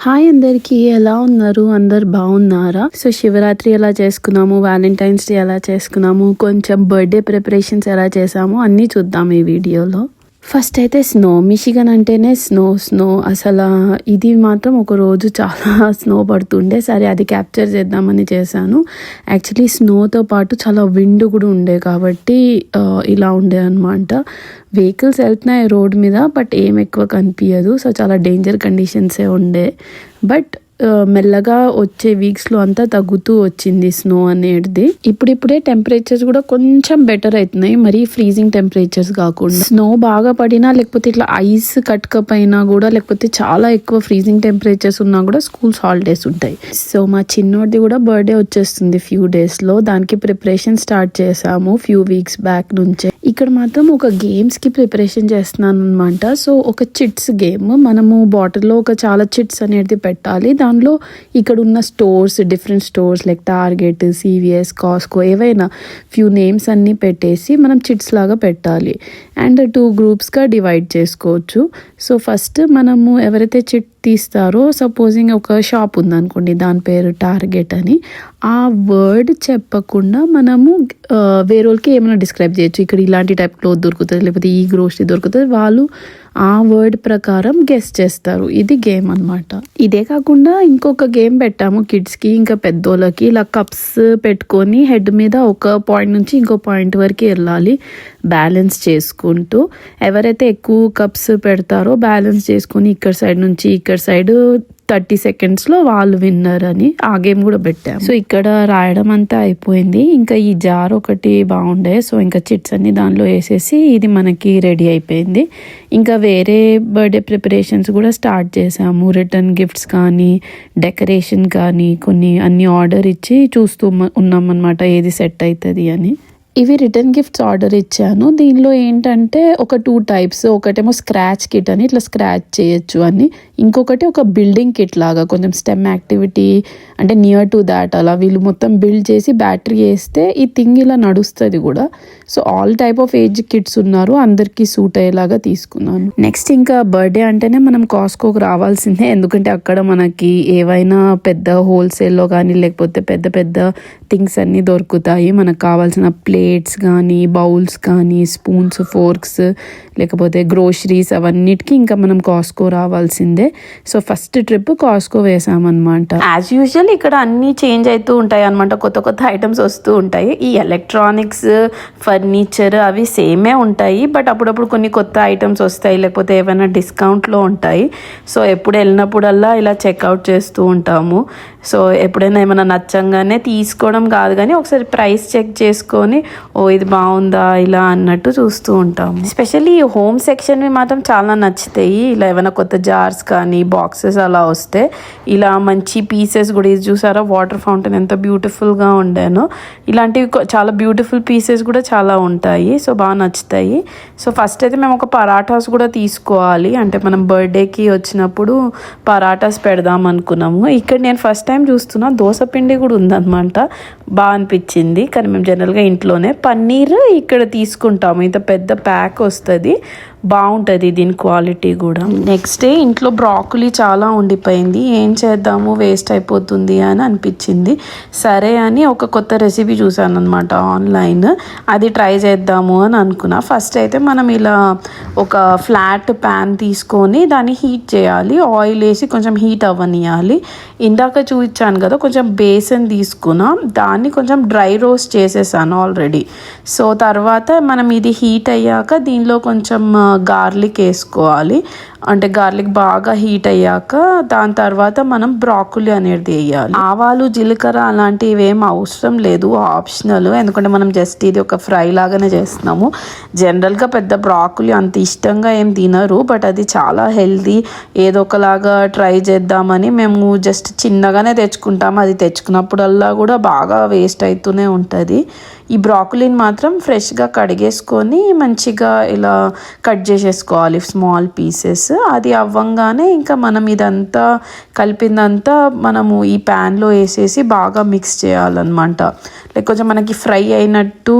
Hi అందరికీ, ఎలా ఉన్నారు? అందరు బాగున్నారా? సో శివరాత్రి ఎలా చేసుకున్నాము, వ్యాలంటైన్స్ డే ఎలా చేసుకున్నాము, కొంచెం బర్త్డే ప్రిపరేషన్స్ ఎలా చేసాము అన్నీ చూద్దాం ఈ వీడియోలో. ఫస్ట్ అయితే స్నో. మిషిగన్ అంటేనే స్నో అసలు ఇది మాత్రం ఒక రోజు చాలా స్నో పడుతుండే. సరే అది క్యాప్చర్ చేద్దామని చేశాను. యాక్చువల్లీ స్నోతో పాటు చాలా విండ్ కూడా ఉండే కాబట్టి ఇలా ఉండే అనమాట. వెహికల్స్ వెళ్తున్నాయి రోడ్ మీద, బట్ ఏం ఎక్కువ కనిపించదు. సో చాలా డేంజర్ కండిషన్సే ఉండే. బట్ మెల్లగా వచ్చే వీక్స్లో అంతా తగ్గుతూ వచ్చింది స్నో అనేది. ఇప్పుడిప్పుడే టెంపరేచర్స్ కూడా కొంచెం బెటర్ అవుతున్నాయి, మరీ ఫ్రీజింగ్ టెంపరేచర్స్ కాకుండా. స్నో బాగా పడినా లేకపోతే ఇట్లా ఐస్ కట్టుకపోయినా కూడా, లేకపోతే చాలా ఎక్కువ ఫ్రీజింగ్ టెంపరేచర్స్ ఉన్నా కూడా స్కూల్స్ హాలిడేస్ ఉంటాయి. సో మా చిన్నోడిది కూడా బర్త్డే వచ్చేస్తుంది ఫ్యూ డేస్లో. దానికి ప్రిపరేషన్ స్టార్ట్ చేసాము ఫ్యూ వీక్స్ బ్యాక్ నుంచే. ఇక్కడ మాత్రం ఒక గేమ్స్కి ప్రిపరేషన్ చేస్తున్నాను అనమాట. సో ఒక చిట్స్ గేమ్. మనము బాటిల్లో చాలా చిట్స్ అనేది పెట్టాలి. దానిలో ఇక్కడ ఉన్న stores, different stores like target, CVS, కాస్కో, ఏవైనా ఫ్యూ నేమ్స్ అన్నీ పెట్టేసి మనం చిట్స్ లాగా పెట్టాలి. అండ్ 2 గ్రూప్స్గా డివైడ్ చేసుకోవచ్చు. సో ఫస్ట్ మనము ఎవరైతే చిట్ తీస్తారో, సపోజింగ్ ఒక షాప్ ఉందనుకోండి, దాని పేరు టార్గెట్ అని. ఆ వర్డ్ చెప్పకుండా మనము వేరేకి ఏమైనా డిస్క్రైబ్ చేయొచ్చు. ఇక్కడ ఇలాంటి టైప్ క్లోత్ దొరుకుతుంది, లేకపోతే ఈ గ్రోసరీ దొరుకుతుంది. వాళ్ళు ఆ వర్డ్ ప్రకారం గెస్ చేస్తారు. ఇది గేమ్ అనమాట. ఇదే కాకుండా ఇంకొక గేమ్ పెట్టాము కిడ్స్కి, ఇంకా పెద్దోళ్ళకి. ఇలా కప్స్ పెట్టుకొని హెడ్ మీద ఒక పాయింట్ నుంచి ఇంకో పాయింట్ వరకు వెళ్ళాలి బ్యాలెన్స్ చేసుకుంటూ. ఎవరైతే ఎక్కువ కప్స్ పెడతారో బ్యాలెన్స్ చేసుకొని ఇక్కడ సైడ్ నుంచి ఇక్కడ సైడ్ 30 సెకండ్స్లో వాళ్ళు విన్నర్ అని ఆ గేమ్ కూడా పెట్టాము. సో ఇక్కడ రాయడం అంతా అయిపోయింది. ఇంకా ఈ జార్ ఒకటి బాగుండే, సో ఇంకా చిట్స్ అన్ని దానిలో వేసేసి ఇది మనకి రెడీ అయిపోయింది. ఇంకా వేరే బర్త్డే ప్రిపరేషన్స్ కూడా స్టార్ట్ చేసాము. రిటర్న్ గిఫ్ట్స్ కానీ, డెకరేషన్ కానీ కొన్ని అన్ని ఆర్డర్ ఇచ్చి చూస్తూ ఉన్నాం అనమాట ఏది సెట్ అవుతుంది అని. ఇవి రిటర్న్ గిఫ్ట్స్ ఆర్డర్ ఇచ్చాను. దీనిలో ఏంటంటే ఒక 2 టైప్స్. ఒకటేమో స్క్రాచ్ కిట్ అని, ఇట్లా స్క్రాచ్ చేయొచ్చు అని. ఇంకొకటి ఒక బిల్డింగ్ కిట్ లాగా, కొంచెం స్టెమ్ యాక్టివిటీ అంటే నియర్ టు దాట్ అలా వీళ్ళు మొత్తం బిల్డ్ చేసి బ్యాటరీ వేస్తే ఈ థింగ్ ఇలా నడుస్తుంది కూడా. So all type of age kids ఉన్నారు, అందరికీ సూట్ అయ్యేలాగా తీసుకున్నాను. నెక్స్ట్ ఇంకా బర్త్డే అంటేనే మనం కాస్కోకి రావాల్సిందే. ఎందుకంటే అక్కడ మనకి ఏవైనా పెద్ద హోల్సేల్లో కానీ, లేకపోతే పెద్ద పెద్ద థింగ్స్ అన్నీ దొరుకుతాయి. మనకు కావాల్సిన ప్లేట్స్ కానీ, బౌల్స్ కానీ, స్పూన్స్, ఫోర్క్స్, లేకపోతే గ్రోసరీస్, అవన్నిటికీ ఇంకా మనం కాస్కో రావాల్సిందే. సో ఫస్ట్ ట్రిప్ కాస్కో వేసామన్నమాట. యాజ్ యూజువల్ ఇక్కడ అన్నీ చేంజ్ అవుతూ ఉంటాయి అనమాట. కొత్త కొత్త ఐటమ్స్ వస్తూ ఉంటాయి. ఈ ఎలక్ట్రానిక్స్, ఫర్నిచర్ అవి సేమే ఉంటాయి, బట్ అప్పుడప్పుడు కొన్ని కొత్త ఐటమ్స్ వస్తాయి, లేకపోతే ఏమైనా డిస్కౌంట్లో ఉంటాయి. సో ఎప్పుడు వెళ్ళినప్పుడల్లా ఇలా చెక్అవుట్ చేస్తూ ఉంటాము. సో ఎప్పుడైనా ఏమైనా నచ్చంగానే తీసుకోవడం కాదు, కానీ ఒకసారి ప్రైస్ చెక్ చేసుకొని ఇది బాగుందా ఇలా అన్నట్టు చూస్తూ ఉంటాము. ఎస్పెషల్లీ హోమ్ సెక్షన్వి మాత్రం చాలా నచ్చుతాయి. ఇలా ఏమైనా కొత్త జార్స్ కానీ, బాక్సెస్ అలా వస్తే ఇలా మంచి పీసెస్ కూడా. ఇది చూసారా వాటర్ ఫౌంటైన్ ఎంత బ్యూటిఫుల్గా ఉండానో. ఇలాంటివి చాలా బ్యూటిఫుల్ పీసెస్ కూడా చాలా ఉంటాయి. సో బాగా నచ్చుతాయి. సో ఫస్ట్ అయితే మేము ఒక పరాటాస్ కూడా తీసుకోవాలి, అంటే మనం బర్త్డేకి వచ్చినప్పుడు పరాటాస్ పెడదాం అనుకున్నాము. ఇక్కడ నేను ఫస్ట్ టైం చూస్తున్నా దోశ పిండి కూడా ఉందన్నమాట. బాగా అనిపించింది. కానీ మేము జనరల్గా ఇంట్లోనే పన్నీర్ ఇక్కడ తీసుకుంటాము. ఇంత పెద్ద ప్యాక్ వస్తుంది, బాగుంటుంది దీని క్వాలిటీ కూడా. నెక్స్ట్ డే ఇంట్లో బ్రాకులీ చాలా ఉండిపోయింది, ఏం చేద్దాము వేస్ట్ అయిపోతుంది అని అనిపించింది. సరే అని ఒక కొత్త రెసిపీ చూసాను అనమాట ఆన్లైన్. అది ట్రై చేద్దాము అని అనుకున్నా. ఫస్ట్ అయితే మనం ఇలా ఒక ఫ్లాట్ ప్యాన్ తీసుకొని దాన్ని హీట్ చేయాలి. ఆయిల్ వేసి కొంచెం హీట్ అవ్వనియాలి. ఇందాక చూపించాను కదా, కొంచెం బేసన్ తీసుకున్నా, దాన్ని కొంచెం డ్రై రోస్ట్ చేసేసాను ఆల్రెడీ. సో తర్వాత మనం ఇది హీట్ అయ్యాక దీనిలో కొంచెం గార్లిక్ వేసుకోవాలి. అంటే గార్లిక్ బాగా హీట్ అయ్యాక దాని తర్వాత మనం బ్రాకులీ అనేది వేయాలి. ఆవాలు, జీలకర్ర అలాంటివి ఏం అవసరం లేదు, ఆప్షనల్. ఎందుకంటే మనం జస్ట్ ఇది ఒక ఫ్రై లాగానే చేస్తున్నాము. జనరల్గా పెద్ద బ్రాకులీ అంత ఇష్టంగా ఏం తినరు, బట్ అది చాలా హెల్దీ. ఏదో ఒకలాగా ట్రై చేద్దామని మేము జస్ట్ చిన్నగానే తెచ్చుకుంటాము. అది తెచ్చుకున్నప్పుడల్లా కూడా బాగా వేస్ట్ అవుతూనే ఉంటుంది. ఈ బ్రాకులీని మాత్రం ఫ్రెష్గా కడిగేసుకొని మంచిగా ఇలా కట్ చేసేసుకోవాలి స్మాల్ పీసెస్. అది అవ్వంగానే ఇంకా మనం ఇదంతా కలిపిందంతా మనము ఈ ప్యాన్లో వేసేసి బాగా మిక్స్ చేయాలన్నమాట. లైక్ కొంచెం మనకి ఫ్రై అయినట్టు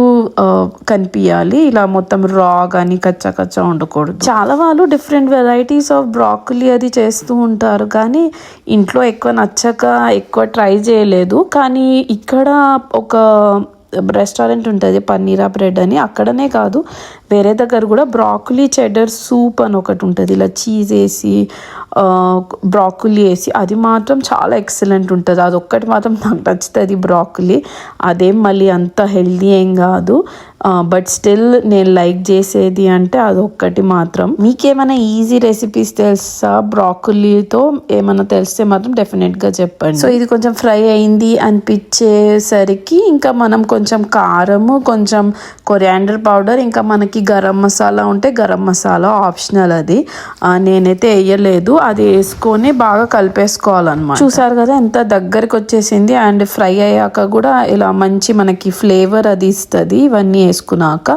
కనిపించాలి, ఇలా మొత్తం రా కానీ కచ్చా కచ్చా ఉండకూడదు. చాలా వాళ్ళు డిఫరెంట్ వెరైటీస్ ఆఫ్ బ్రాకులీ అది చేస్తూ ఉంటారు, కానీ ఇంట్లో ఎక్కువ నచ్చక ఎక్కువ ట్రై చేయలేదు. కానీ ఇక్కడ ఒక రెస్టారెంట్ ఉంటుంది పన్నీరా బ్రెడ్ అని, అక్కడనే కాదు వేరే దగ్గర కూడా బ్రాకులీ చెడర్ సూప్ అని ఒకటి ఉంటుంది, ఇలా చీజ్ వేసి బ్రాకులీ వేసి, అది మాత్రం చాలా ఎక్సలెంట్ ఉంటుంది. అది ఒక్కటి మాత్రం నాకు నచ్చుతుంది బ్రాకులీ. అదేం మళ్ళీ అంత హెల్దీ ఏం కాదు, బట్ స్టిల్ నేను లైక్ చేసేది అంటే అదొక్కటి మాత్రం. మీకేమైనా ఈజీ రెసిపీస్ తెలుసా బ్రాకులీతో, ఏమైనా తెలిస్తే మాత్రం డెఫినెట్గా చెప్పండి. సో ఇది కొంచెం ఫ్రై అయింది అనిపించేసరికి ఇంకా మనం కొంచెం కారము, కొంచెం కొరియాండర్ పౌడర్, ఇంకా మనకి గరం మసాలా ఉంటే గరం మసాలా ఆప్షనల్, అది నేనైతే వేయలేదు. అది వేసుకొని బాగా కలిపేసుకోవాలన్నమాట. చూసారు కదా ఎంత దగ్గరికి వచ్చేసింది. అండ్ ఫ్రై అయ్యాక కూడా ఇలా మంచి మనకి ఫ్లేవర్ అది ఇస్తుంది. ఇవన్నీ వేసుకున్నాక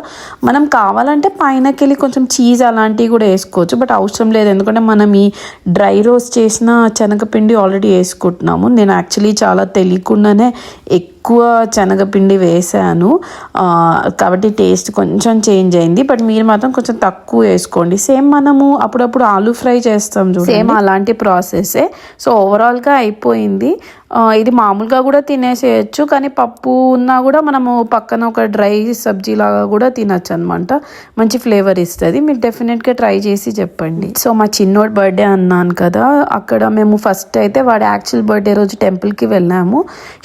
మనం కావాలంటే పైనకెళ్ళి కొంచెం చీజ్ అలాంటివి కూడా వేసుకోవచ్చు, బట్ అవసరం లేదు, ఎందుకంటే మనం ఈ డ్రై రోస్ట్ చేసిన శనగపిండి ఆల్రెడీ వేసుకుంటున్నాము. నేను యాక్చువల్లీ చాలా తెలియకుండానే ఎక్కువ శనగపిండి వేసాను, కాబట్టి టేస్ట్ కొంచెం చేంజ్ అయింది. బట్ మీరు మాత్రం కొంచెం తక్కువ వేసుకోండి. సేమ్ మనము అప్పుడప్పుడు ఆలూ ఫ్రై చేస్తాం చూడండి, సేమ్ అలాంటి ప్రాసెసే. సో ఓవరాల్గా అయిపోయింది. ఇది మామూలుగా కూడా తినేసేయచ్చు, కానీ పప్పు ఉన్నా కూడా మనము పక్కన ఒక డ్రై సబ్జీ లాగా కూడా తినచ్చు అనమాట. మంచి ఫ్లేవర్ ఇస్తుంది. మీరు డెఫినెట్గా ట్రై చేసి చెప్పండి. సో మా చిన్నోడు బర్త్డే అన్నాను కదా, అక్కడ మేము ఫస్ట్ అయితే వాడి యాక్చువల్ బర్త్డే రోజు టెంపుల్కి వెళ్ళాము.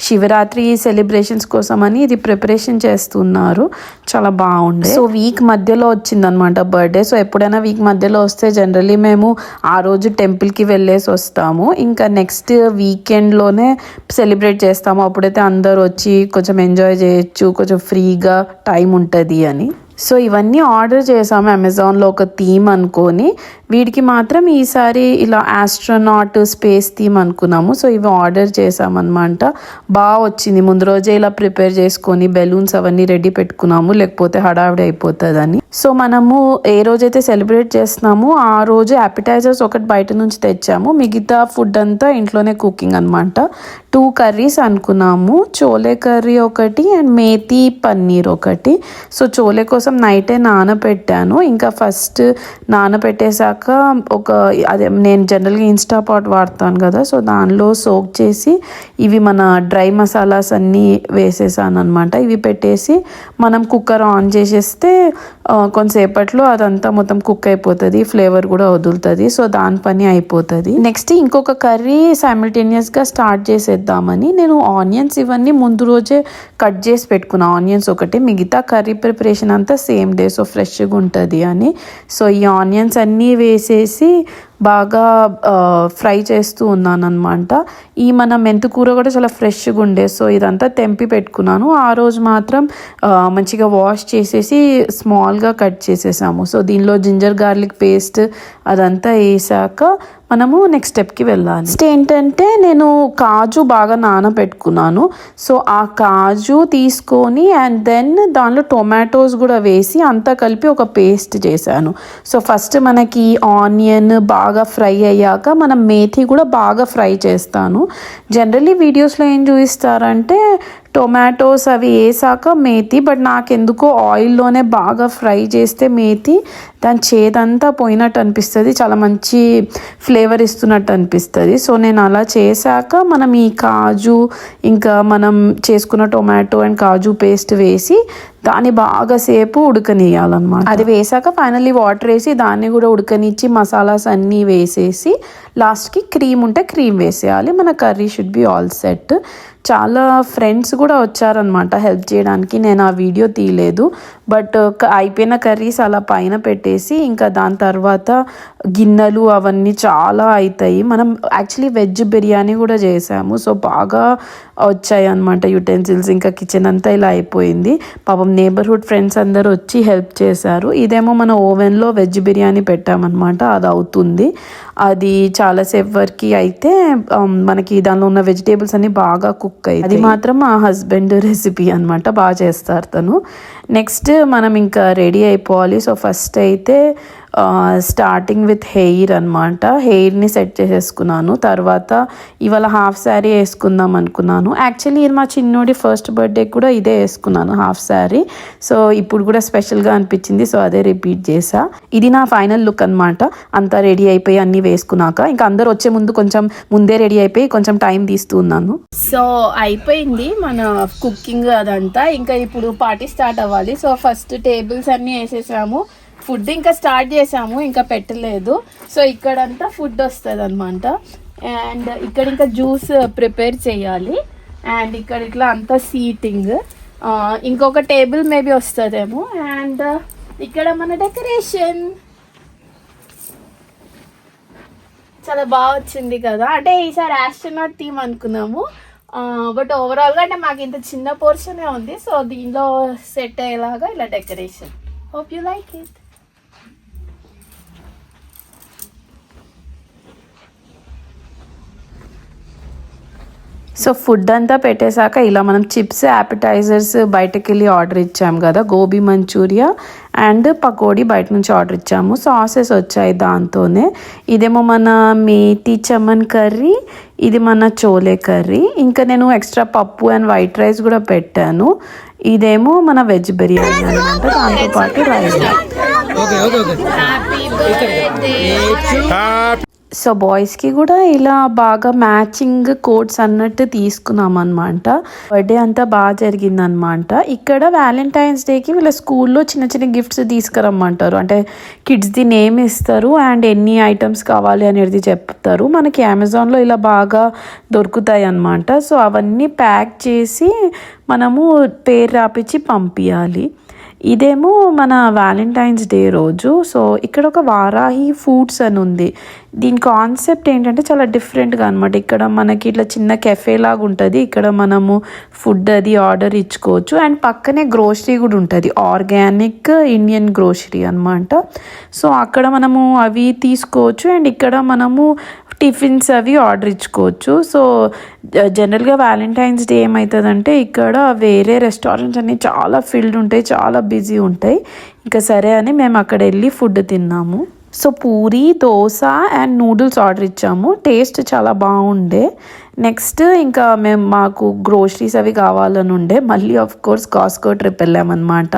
శివరాత్రి సెలబ్రేషన్స్ కోసం అని ఇది ప్రిపరేషన్ చేస్తున్నారు, చాలా బాగుండే. సో వీక్ మధ్యలో వచ్చిందనమాట బర్త్డే. సో ఎప్పుడైనా వీక్ మధ్యలో వస్తే జనరలీ మేము ఆ రోజు టెంపుల్కి వెళ్ళేసి వస్తాము. ఇంకా నెక్స్ట్ వీకెండ్లోనే సెలబ్రేట్ చేస్తాము. అప్పుడైతే అందరూ వచ్చి కొంచెం ఎంజాయ్ చేయొచ్చు, కొంచెం ఫ్రీగా టైం ఉంటుంది అని. సో ఇవన్నీ ఆర్డర్ చేసాము అమెజాన్లో ఒక థీమ్ అనుకొని. వీడికి మాత్రం ఈసారి ఇలా ఆస్ట్రోనాట్ స్పేస్ థీమ్ అనుకున్నాము. సో ఇవి ఆర్డర్ చేసామన్నమాట. బాగా వచ్చింది. ముందు రోజే ఇలా ప్రిపేర్ చేసుకొని బెలూన్స్ అవన్నీ రెడీ పెట్టుకున్నాము, లేకపోతే హడావిడి అయిపోతుందని. సో మనము ఏ రోజైతే సెలబ్రేట్ చేస్తున్నామో ఆ రోజు అపిటైజర్స్ ఒకటి బయట నుంచి తెచ్చాము, మిగతా ఫుడ్ అంతా ఇంట్లోనే కుకింగ్ అనమాట. 2 కర్రీస్ అనుకున్నాము, చోలే కర్రీ ఒకటి అండ్ మేతి పన్నీర్ ఒకటి. సో చోలే కోసం నైటే నానబెట్టాను. ఇంకా ఫస్ట్ నానబెట్టేశాక అదే నేను జనరల్గా ఇన్స్టా పాట్ వాడతాను కదా, సో దానిలో సోక్ చేసి ఇవి మన డ్రై మసాలాస్ అన్నీ వేసేసాను అనమాట. ఇవి పెట్టేసి మనం కుక్కర్ ఆన్ చేసేస్తే కొంతసేపట్లో అదంతా మొత్తం కుక్ అయిపోతుంది, ఫ్లేవర్ కూడా వదులుతుంది. సో దాని పని అయిపోతుంది. నెక్స్ట్ ఇంకొక కర్రీ సైమిల్టేనియస్గా స్టార్ట్ చేసేద్దామని నేను ఆనియన్స్ ఇవన్నీ ముందు రోజే కట్ చేసి పెట్టుకున్నా. ఆనియన్స్ ఒకటి, మిగతా కర్రీ ప్రిపరేషన్ అంతా సేమ్ డే, సో ఫ్రెష్గా ఉంటుంది అని. సో ఈ ఆనియన్స్ అన్నీ వేసేసి బాగా ఫ్రై చేస్తూ ఉన్నాను అనమాట. ఈ మన మెంతికూర కూడా చాలా ఫ్రెష్గా ఉండే, సో ఇదంతా తెంపి పెట్టుకున్నాను. ఆ రోజు మాత్రం మంచిగా వాష్ చేసేసి స్మాల్గా కట్ చేసేసాము. సో దీనిలో జింజర్ గార్లిక్ పేస్ట్ అదంతా వేసాక మనము నెక్స్ట్ స్టెప్కి వెళ్ళాలి. నెక్స్ట్ ఏంటంటే నేను కాజు బాగా నానబెట్టుకున్నాను. సో ఆ కాజు తీసుకొని అండ్ దెన్ దానిలో టొమాటోస్ కూడా వేసి అంతా కలిపి ఒక పేస్ట్ చేశాను. సో ఫస్ట్ మనకి ఆనియన్ బాగా ఫ్రై అయ్యాక మనం మేథి కూడా బాగా ఫ్రై చేస్తాను. జనరల్లీ వీడియోస్లో ఏం చూపిస్తారంటే టొమాటోస్ అవి వేసాక మేతి, బట్ నాకెందుకో ఆయిల్లోనే బాగా ఫ్రై చేస్తే మేతి దాని చేదంతా పోయినట్టు అనిపిస్తుంది, చాలా మంచి ఫ్లేవర్ ఇస్తున్నట్టు అనిపిస్తుంది. సో నేను అలా చేశాక మనం ఈ కాజు ఇంకా మనం చేసుకున్న టొమాటో అండ్ కాజు పేస్ట్ వేసి దాన్ని బాగా సేపు ఉడకనియాలన్నమాట. అది వేసాక ఫైనల్లీ వాటర్ వేసి దాన్ని కూడా ఉడకనిచ్చి మసాలాస్ అన్నీ వేసేసి లాస్ట్కి క్రీమ్ ఉంటే క్రీమ్ వేసేయాలి. మన curry should be all set. చాలా ఫ్రెండ్స్ కూడా వచ్చారనమాట హెల్ప్ చేయడానికి. నేను ఆ వీడియో తీయలేదు, బట్ అయిపోయిన కర్రీస్ అలా పైన పెట్టేసి ఇంకా దాని తర్వాత గిన్నెలు అవన్నీ చాలా అవుతాయి. మనం యాక్చువల్లీ వెజ్ బిర్యానీ కూడా చేసాము, సో బాగా వచ్చాయి అనమాట యుటెన్సిల్స్. ఇంకా కిచెన్ అంతా ఇలా అయిపోయింది. పాపం నేబర్హుడ్ ఫ్రెండ్స్ అందరూ వచ్చి హెల్ప్ చేశారు. ఇదేమో మన ఓవెన్లో వెజ్ బిర్యానీ పెట్టామన్నమాట, అది అవుతుంది. అది చాలాసేపు వరకు అయితే మనకి దానిలో ఉన్న వెజిటేబుల్స్ అన్ని బాగా కుక్ అయ్యి, అది మాత్రం మా హస్బెండ్ రెసిపీ అనమాట, బాగా చేస్తారు తను. నెక్స్ట్ మనం ఇంకా రెడీ అయిపోవాలి. సో ఫస్ట్ అయితే స్టార్టింగ్ విత్ హెయిర్ అనమాట, హెయిర్ని సెట్ చేసేసుకున్నాను. తర్వాత ఇవాళ హాఫ్ శారీ వేసుకుందాం అనుకున్నాను. యాక్చువల్లీ ఇది మా చిన్నోడి ఫస్ట్ బర్త్డే కూడా ఇదే వేసుకున్నాను, హాఫ్ శారీ. సో ఇప్పుడు కూడా స్పెషల్గా అనిపించింది, సో అదే రిపీట్ చేసా. ఇది నా ఫైనల్ లుక్ అనమాట. అంతా రెడీ అయిపోయి అన్నీ వేసుకున్నాక ఇంకా అందరు వచ్చే ముందు కొంచెం ముందే రెడీ అయిపోయి కొంచెం టైం తీస్తున్నాను. సో అయిపోయింది మన కుకింగ్ అదంతా. ఇంకా ఇప్పుడు పార్టీ స్టార్ట్ అవ్వాలి. సో ఫస్ట్ టేబుల్స్ అన్నీ వేసేసాము, ఫుడ్ ఇంకా స్టార్ట్ చేసాము, ఇంకా పెట్టలేదు. సో ఇక్కడంతా ఫుడ్ వస్తుంది అనమాట. అండ్ ఇక్కడ ఇంకా జ్యూస్ ప్రిపేర్ చేయాలి. అండ్ ఇక్కడ ఇట్లా అంతా సీటింగ్, ఇంకొక టేబుల్ మేబీ వస్తుందేమో. అండ్ ఇక్కడ మన డెకరేషన్ చాలా బాగా వచ్చింది కదా. అంటే ఈసారి ఆస్ట్రోనాట్ థీమ్ అనుకున్నాము, బట్ ఓవరాల్గా అంటే మాకు ఇంత చిన్న పోర్షనే ఉంది. సో దీనిలో సెట్ అయ్యేలాగా ఇలా decoration. Hope you like it. So food అంతా పెట్టేశాక ఇలా మనం చిప్స్, యాపిటైజర్స్ బయటకు వెళ్ళి ఆర్డర్ ఇచ్చాము కదా, గోబీ మంచూరియా అండ్ పకోడీ బయట నుంచి ఆర్డర్ ఇచ్చాము. సాసెస్ వచ్చాయి దాంతోనే. ఇదేమో మన మేతి చమన్ కర్రీ, ఇది మన చోలే కర్రీ. ఇంకా నేను ఎక్స్ట్రా పప్పు అండ్ వైట్ రైస్ కూడా పెట్టాను. ఇదేమో మన వెజ్ బిర్యానీ అనమాట, దాంతోపాటు రైస్. సో బాయ్స్కి కూడా ఇలా బాగా మ్యాచింగ్ కోట్స్ అన్నట్టు తీసుకున్నాం అనమాట. బర్త్డే అంతా బాగా జరిగిందనమాట. ఇక్కడ వ్యాలంటైన్స్ డేకి వీళ్ళ స్కూల్లో చిన్న చిన్న గిఫ్ట్స్ తీసుకురమ్మంటారు. అంటే కిడ్స్ది నేమ్ ఇస్తారు అండ్ ఎన్ని ఐటమ్స్ కావాలి అనేది చెప్తారు. మనకి అమెజాన్లో ఇలా బాగా దొరుకుతాయి అన్నమాట. సో అవన్నీ ప్యాక్ చేసి మనము పేరు రాపించి పంపించాలి. ఇదేమో మన వ్యాలంటైన్స్ డే రోజు. సో ఇక్కడ ఒక వారాహి ఫుడ్స్ అని ఉంది. దీని కాన్సెప్ట్ ఏంటంటే చాలా డిఫరెంట్గా అనమాట. ఇక్కడ మనకి ఇట్లా చిన్న కెఫే లాగా ఉంటుంది. ఇక్కడ మనము ఫుడ్ అది ఆర్డర్ ఇచ్చుకోవచ్చు. అండ్ పక్కనే గ్రోసరీ కూడా ఉంటుంది, ఆర్గానిక్ ఇండియన్ గ్రోసరీ అనమాట. సో అక్కడ మనము అవి తీసుకోవచ్చు అండ్ ఇక్కడ మనము టిఫిన్స్ అవి ఆర్డర్ ఇచ్చుకోవచ్చు. సో జనరల్గా వ్యాలంటైన్స్ డే ఏమవుతుందంటే ఇక్కడ వేరే రెస్టారెంట్స్ అన్నీ చాలా ఫిల్డ్ ఉంటాయి, చాలా బిజీ ఉంటాయి. ఇంకా సరే అని మేము అక్కడ వెళ్ళి ఫుడ్ తిన్నాము. So puri, dosa and noodles order ఇచ్చాము. టేస్ట్ చాలా బాగుండే. నెక్స్ట్ ఇంకా మాకు గ్రోసరీస్ అవి కావాలని ఉండే. మళ్ళీ ఆఫ్ కోర్స్ కాస్కో ట్రిప్ వెళ్ళామన్నమాట.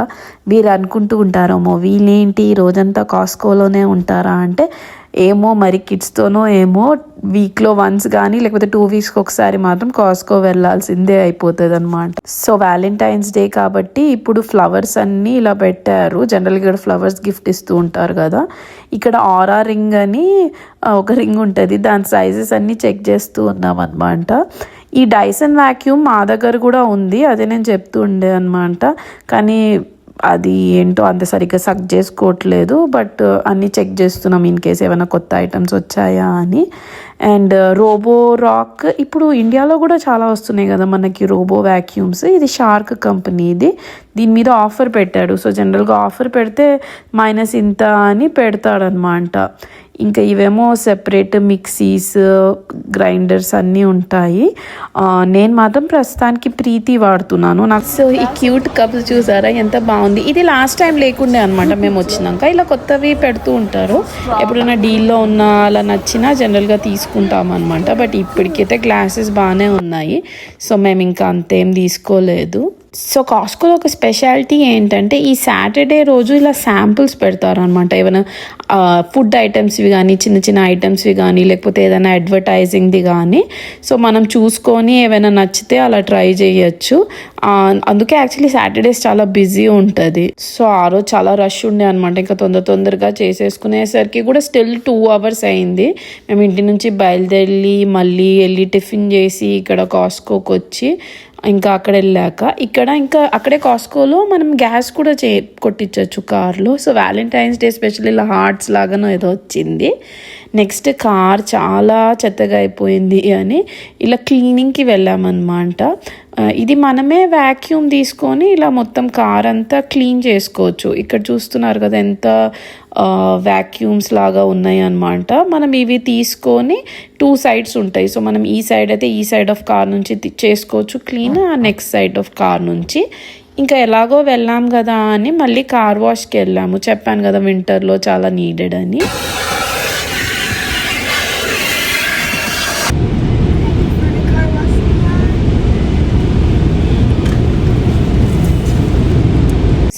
మీరు అనుకుంటూ ఉంటారేమో వీళ్ళేంటి రోజంతా కాస్కోలోనే ఉంటారా అంటే, ఏమో మరి కిడ్స్తోనో ఏమో వీక్లో వన్స్ కానీ లేకపోతే 2 వీక్స్కి ఒకసారి మాత్రం కాస్కో వెళ్ళాల్సిందే అయిపోతుంది అనమాట. సో వ్యాలంటైన్స్ డే కాబట్టి ఇప్పుడు ఫ్లవర్స్ అన్నీ ఇలా పెట్టారు. జనరల్గా ఇక్కడ ఫ్లవర్స్ గిఫ్ట్ ఇస్తూ ఉంటారు కదా. ఇక్కడ ఆరా రింగ్ అని ఒక రింగ్ ఉంటుంది, దాని సైజెస్ అన్నీ చెక్ చేస్తూ ఉన్నాం అనమాట. ఈ డైసన్ వ్యాక్యూమ్ మా దగ్గర కూడా ఉంది, అదే నేను చెప్తూ ఉండే అనమాట. కానీ అది ఏంటో అంత సరిగ్గా సక్ చేసుకోవట్లేదు. బట్ అన్నీ చెక్ చేస్తున్నాం ఇన్ కేస్ ఏమైనా కొత్త ఐటమ్స్ వచ్చాయా అని. అండ్ రోబో రాక్ ఇప్పుడు ఇండియాలో కూడా చాలా వస్తున్నాయి కదా మనకి రోబో వ్యాక్యూమ్స్. ఇది షార్క్ కంపెనీ, దీని మీద ఆఫర్ పెట్టాడు. సో జనరల్గా ఆఫర్ పెడితే మైనస్ ఇంత అని పెడతాడనమాట. ఇంకా ఇవేమో సెపరేట్ మిక్సీస్, గ్రైండర్స్ అన్నీ ఉంటాయి. నేను మాత్రం ప్రస్తుతానికి ప్రీతి వాడుతున్నాను. నాకు సో ఈ క్యూట్ కప్ చూసారా ఎంత బాగుంది. ఇది లాస్ట్ టైం లేకుండే అనమాట, మేము వచ్చినాక ఇలా కొత్తవి పెడుతూ ఉంటారు. ఎప్పుడైనా డీల్లో ఉన్నా అలా నచ్చినా జనరల్గా తీసుకుంటాం అనమాట. బట్ ఇప్పటికైతే గ్లాసెస్ బాగానే ఉన్నాయి, సో మేము ఇంకా అంతేం తీసుకోలేదు. సో కాస్కోలో ఒక స్పెషాలిటీ ఏంటంటే ఈ సాటర్డే రోజు ఇలా శాంపుల్స్ పెడతారు అనమాట. ఏమైనా ఫుడ్ ఐటమ్స్వి కానీ, చిన్న చిన్న ఐటమ్స్వి కానీ, లేకపోతే ఏదైనా అడ్వర్టైజింగ్ది కానీ. సో మనం చూసుకొని ఏమైనా నచ్చితే అలా ట్రై చేయొచ్చు. అందుకే యాక్చువల్లీ సాటర్డేస్ చాలా బిజీ ఉంటుంది. సో ఆ రోజు చాలా రష్ ఉండే అనమాట. ఇంకా తొందరగా చేసేసుకునేసరికి కూడా స్టిల్ 2 hours అయింది. మేము ఇంటి నుంచి బయలుదేరి మళ్ళీ వెళ్ళి టిఫిన్ చేసి ఇక్కడ కాస్కోకి వచ్చి ఇంకా అక్కడ వెళ్ళాక ఇంకా అక్కడే కాస్కోలో మనం గ్యాస్ కూడా కొట్టించవచ్చు కార్లో. సో వ్యాలంటైన్స్ డే స్పెషల్ ఇలా హార్ట్స్ లాగానో ఏదో వచ్చింది. నెక్స్ట్ కార్ చాలా చెత్తగా అయిపోయింది అని ఇలా క్లీనింగ్కి వెళ్ళామన్నమాట. ఇది మనమే వ్యాక్యూమ్ తీసుకొని ఇలా మొత్తం కార్ అంతా క్లీన్ చేసుకోవచ్చు. ఇక్కడ చూస్తున్నారు కదా ఎంత వ్యాక్యూమ్స్ లాగా ఉన్నాయి అన్నమాట. మనం ఇవి తీసుకొని 2 సైడ్స్ ఉంటాయి. సో మనం ఈ సైడ్ అయితే ఈ సైడ్ ఆఫ్ కార్ నుంచి చేసుకోవచ్చు clean, next side of car నుంచి. ఇంకా ఎలాగో వెళ్ళాం కదా అని మళ్ళీ కార్ వాష్కి వెళ్ళాము. చెప్పాను కదా వింటర్లో చాలా నీడెడ్ అని.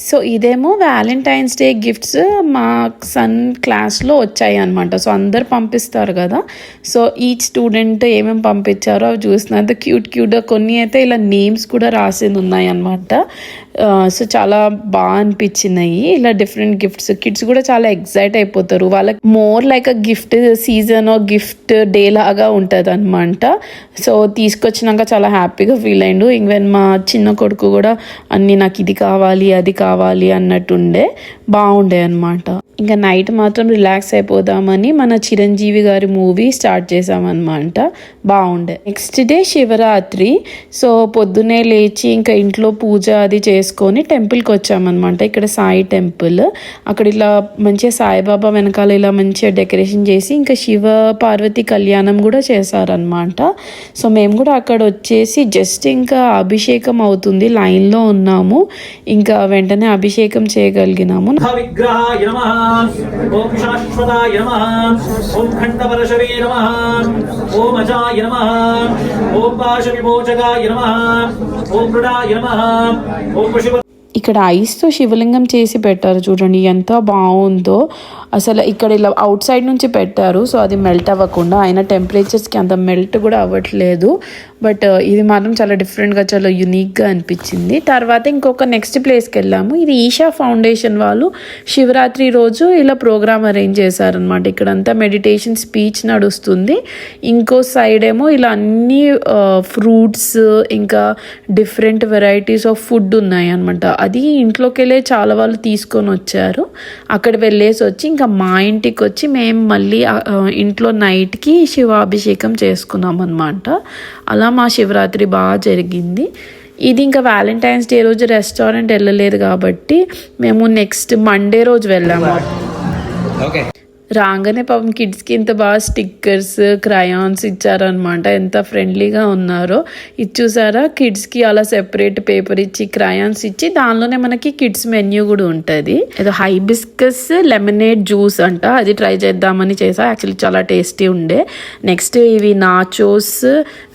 సో ఇదేమో వ్యాలంటైన్స్ డే గిఫ్ట్స్ మా సన్ క్లాస్లో వచ్చాయి అనమాట. సో అందరు పంపిస్తారు కదా, సో ఈచ్ స్టూడెంట్ ఏమేమి పంపించారో అవి చూసినంత క్యూట్గా కొన్ని అయితే ఇలా నేమ్స్ కూడా రాసింది ఉన్నాయి అనమాట. సో చాలా బాగా అనిపించినాయి ఇలా డిఫరెంట్ గిఫ్ట్స్. కిడ్స్ కూడా చాలా ఎక్సైట్ అయిపోతారు. వాళ్ళకి more like a gift season gift day లాగా ఉంటుంది అనమాట. సో తీసుకొచ్చినాక చాలా హ్యాపీగా ఫీల్ అయ్యిండు. ఈవెన్ మా చిన్న కొడుకు కూడా అన్నీ నాకు ఇది కావాలి అది కావాలి అన్నట్టుండే బాగుండే అనమాట. ఇంకా నైట్ మాత్రం రిలాక్స్ అయిపోదామని మన చిరంజీవి గారి మూవీ స్టార్ట్ చేసామన్నమాట. బాగుండే. Next day Shivaratri. సో పొద్దునే లేచి ఇంకా ఇంట్లో పూజ అది చేసుకొని టెంపుల్కి వచ్చామన్నమాట. ఇక్కడ సాయి టెంపుల్. అక్కడ ఇలా మంచిగా సాయిబాబా వెనకాల ఇలా మంచిగా డెకరేషన్ చేసి ఇంకా శివ పార్వతి కళ్యాణం కూడా చేశారనమాట. సో మేము కూడా అక్కడ వచ్చేసి జస్ట్ ఇంకా అభిషేకం అవుతుంది, లైన్లో ఉన్నాము. ఇంకా వెంటనే అభిషేకం చేయగలిగినాము. ఓం శాశ్వతాయ నమః, ఓం ఖండపరశవే నమః, ఓం అజాయ నమః, ఓం పాశ విమోచకాయ నమః, ఓం మృడాయ నమః, ఓం పశుప. ఇక్కడ ఐస్తో శివలింగం చేసి పెట్టారు చూడండి ఎంత బాగుందో అసలు. ఇక్కడ ఇలా అవుట్ సైడ్ నుంచి పెట్టారు, సో అది మెల్ట్ అవ్వకుండా. అయినా టెంపరేచర్స్కి అంత మెల్ట్ కూడా అవ్వట్లేదు. బట్ ఇది మాత్రం చాలా డిఫరెంట్గా చాలా యూనిక్గా అనిపించింది. తర్వాత ఇంకొక నెక్స్ట్ ప్లేస్కి వెళ్ళాము. ఇది ఈషా ఫౌండేషన్ వాళ్ళు శివరాత్రి రోజు ఇలా ప్రోగ్రామ్ అరేంజ్ చేశారనమాట. ఇక్కడంతా మెడిటేషన్ స్పీచ్ నడుస్తుంది. ఇంకో సైడ్ ఏమో ఇలా అన్ని ఫ్రూట్స్ ఇంకా డిఫరెంట్ వెరైటీస్ ఆఫ్ ఫుడ్ ఉన్నాయి అనమాట. అది ఇంట్లోకి వెళ్ళే చాలా వాళ్ళు తీసుకొని వచ్చారు. అక్కడ వెళ్ళేసి వచ్చి ఇంకా మా ఇంటికి వచ్చి మేము మళ్ళీ ఇంట్లో నైట్కి శివాభిషేకం చేసుకున్నాం అనమాట. అలా మా శివరాత్రి బాగా జరిగింది. ఇది ఇంకా వ్యాలంటైన్స్ డే రోజు రెస్టారెంట్ వెళ్ళలేదు కాబట్టి మేము నెక్స్ట్ మండే రోజు వెళ్ళాము. రాగానే పాపం కిడ్స్కి ఇంత బాగా స్టిక్కర్స్ క్రయాన్స్ ఇచ్చారనమాట. ఎంత ఫ్రెండ్లీగా ఉన్నారో. ఇది చూసారా, కిడ్స్కి అలా సెపరేట్ పేపర్ ఇచ్చి క్రయాన్స్ ఇచ్చి దానిలోనే మనకి కిడ్స్ మెన్యూ కూడా ఉంటుంది. ఏదో హైబిస్కస్ లెమనేడ్ జ్యూస్ అంట, అది ట్రై చేద్దామని చేసా. యాక్చువల్లీ చాలా టేస్టీ ఉండే. నెక్స్ట్ ఇవి నాచోస్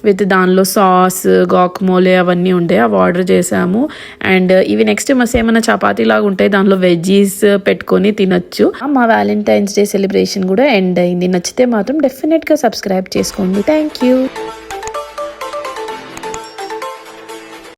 విత్ దానిలో సాస్ గాక్మోలే అవన్నీ ఉండే, అవి ఆర్డర్ చేసాము. అండ్ ఇవి నెక్స్ట్ ఏమైనా చపాతీ లాగా ఉంటాయి, దానిలో వెజ్జీస్ పెట్టుకొని తినచ్చు. మా వ్యాలంటైన్స్ డే సెలబ్రేషన్ కూడా ఎండ్ అయింది. నచ్చితే మాత్రం డెఫినెట్గా సబ్స్క్రైబ్ చేసుకోండి. Thank you.